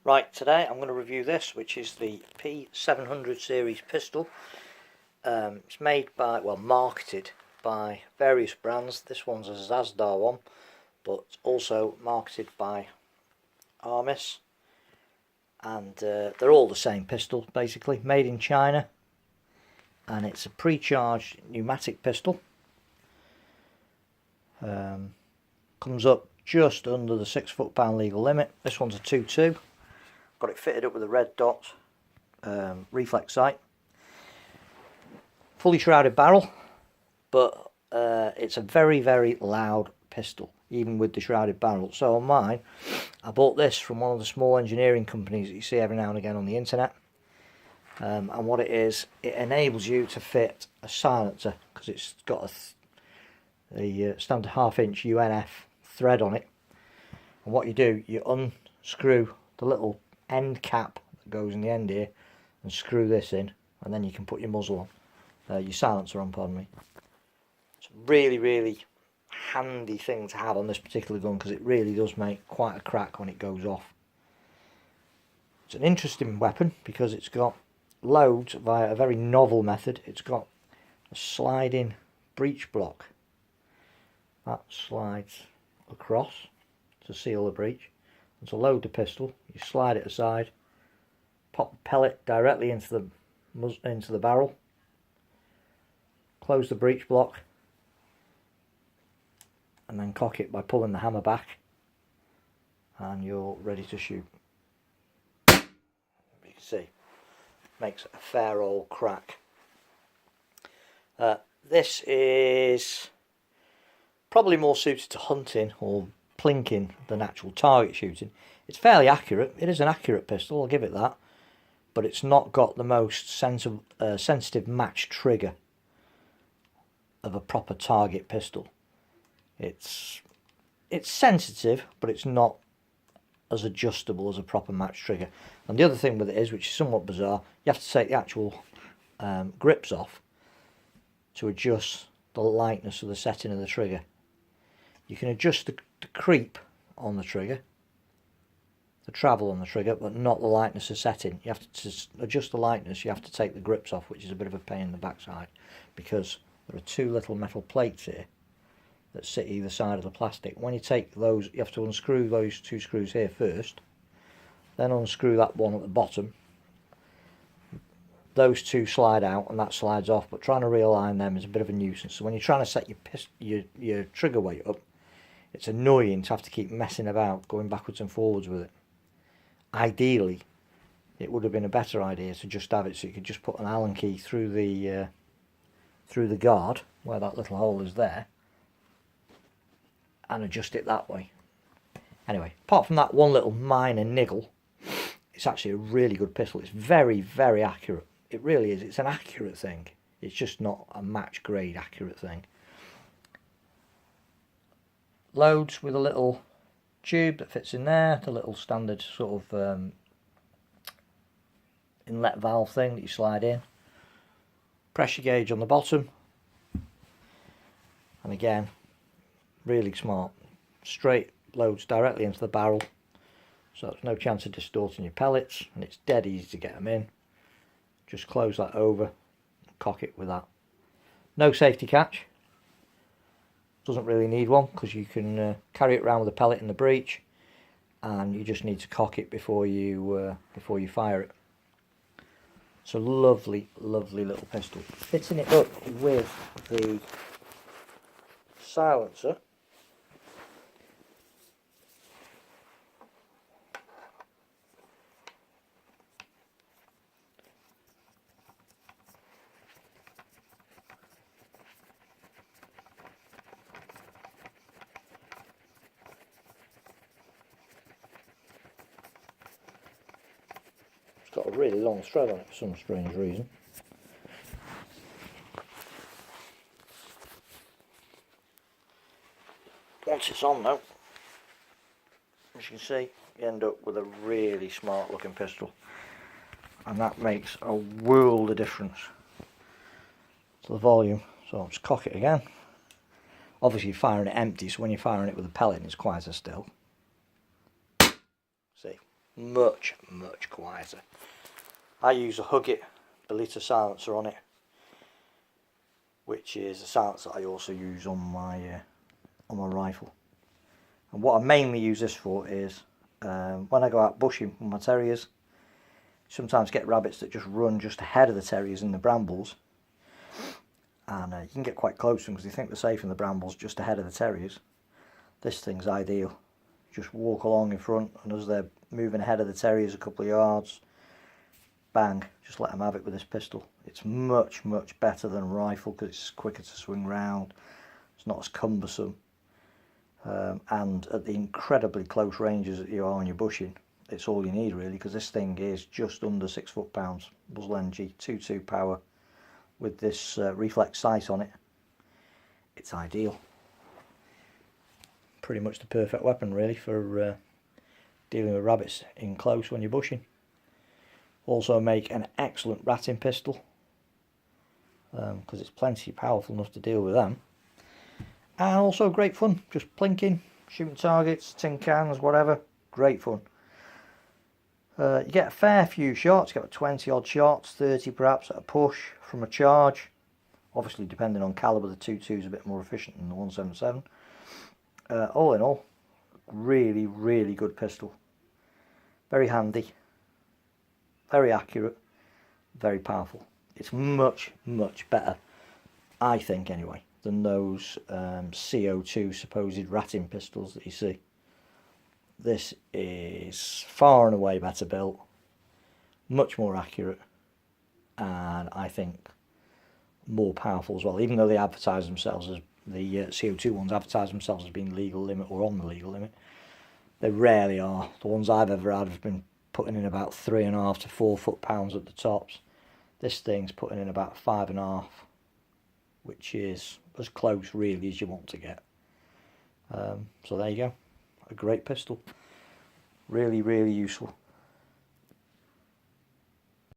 Right, today I'm going to review this, which is the P700 series pistol. It's made by, well, marketed by various brands. This one's a Zazdar one, but also marketed by Armis. And they're all the same pistol, basically, made in China. And it's a pre-charged pneumatic pistol. Comes up just under the 6 foot-pound legal limit. This one's a 2.2. Got it fitted up with a red dot reflex sight. Fully shrouded barrel, but it's a very, very loud pistol, even with the shrouded barrel. So on mine, I bought this from one of the small engineering companies that you see every now and again on the internet. And what it is, it enables you to fit a silencer, because it's got the standard 1/2 inch UNF thread on it. And what you do, you unscrew the little end cap that goes in the end here and screw this in, and then you can put your muzzle on, your silencer on, pardon me. It's a really, really handy thing to have on this particular gun, because it really does make quite a crack when it goes off. It's an interesting weapon because it's got loads via a very novel method. It's got a sliding breech block that slides across to seal the breech. And to load the pistol, you slide it aside, pop the pellet directly into the barrel, close the breech block, and then cock it by pulling the hammer back, and you're ready to shoot. You can see, makes a fair old crack. This is probably more suited to hunting or plinking than actual target shooting. It's fairly accurate. It is an accurate pistol, I'll give it that, but it's not got the most sensitive match trigger of a proper target pistol. It's sensitive, but it's not as adjustable as a proper match trigger. And the other thing with it is, which is somewhat bizarre, you have to take the actual grips off to adjust the lightness of the setting of the trigger. You can adjust the creep on the trigger, the travel on the trigger, but not the lightness of setting. You have to adjust the lightness, you have to take the grips off, which is a bit of a pain in the backside, because there are two little metal plates here that sit either side of the plastic. When you take those, you have to unscrew those two screws here first, then unscrew that one at the bottom. Those two slide out and that slides off, but trying to realign them is a bit of a nuisance. So when you're trying to set your trigger weight up, it's annoying to have to keep messing about, going backwards and forwards with it. Ideally, it would have been a better idea to just have it so you could just put an Allen key through the guard, where that little hole is there, and adjust it that way. Anyway, apart from that one little minor niggle, it's actually a really good pistol. It's very, very accurate. It really is. It's an accurate thing. It's just not a match grade accurate thing. Loads with a little tube that fits in there, the little standard sort of inlet valve thing that you slide in. Pressure gauge on the bottom. And again, really smart. Straight loads directly into the barrel, so there's no chance of distorting your pellets, and it's dead easy to get them in. Just close that over, cock it with that. No safety catch. Doesn't really need one, because you can carry it around with a pellet in the breech, and you just need to cock it before you fire it. It's a lovely, lovely little pistol. Fitting it up with the silencer, it's got a really long thread on it for some strange reason. Once it's on though, as you can see, you end up with a really smart looking pistol, and that makes a world of difference to the volume. So I'll just cock it again. Obviously you're firing it empty, so when you're firing it with a pellet it's quieter still. See, much quieter. I use a Hugget Belita silencer on it, which is a silencer I also use on my rifle. And what I mainly use this for is when I go out bushing with my terriers, sometimes get rabbits that just run just ahead of the terriers in the brambles, and you can get quite close to them because they think they're safe in the brambles just ahead of the terriers. This thing's ideal. Just walk along in front, and as they're moving ahead of the terriers a couple of yards, bang, just let them have it with this pistol. It's much better than a rifle because it's quicker to swing round, it's not as cumbersome, and at the incredibly close ranges that you are when you're bushing, it's all you need really, because this thing is just under 6 foot-pounds, muzzle NG 2.2 power with this reflex sight on it. It's ideal. Pretty much the perfect weapon really for dealing with rabbits in close when you're bushing. Also make an excellent ratting pistol because it's plenty powerful enough to deal with them, and also great fun, just plinking, shooting targets, tin cans, whatever. Great fun. You get a fair few shots, you get 20 odd shots, 30 perhaps at a push from a charge. Obviously depending on calibre, the 2.2 is a bit more efficient than the 1.77. All in all, really good pistol. Very handy, very accurate, very powerful. It's much better, I think anyway, than those CO2 supposed ratting pistols that you see. This is far and away better built, much more accurate, and I think more powerful as well, even though they advertise themselves as, the CO2 ones advertise themselves as being legal limit or on the legal limit. They rarely are. The ones I've ever had have been putting in about 3.5 to 4 foot-pounds at the tops. This thing's putting in about 5.5, which is as close really as you want to get. So there you go. A great pistol. Really useful.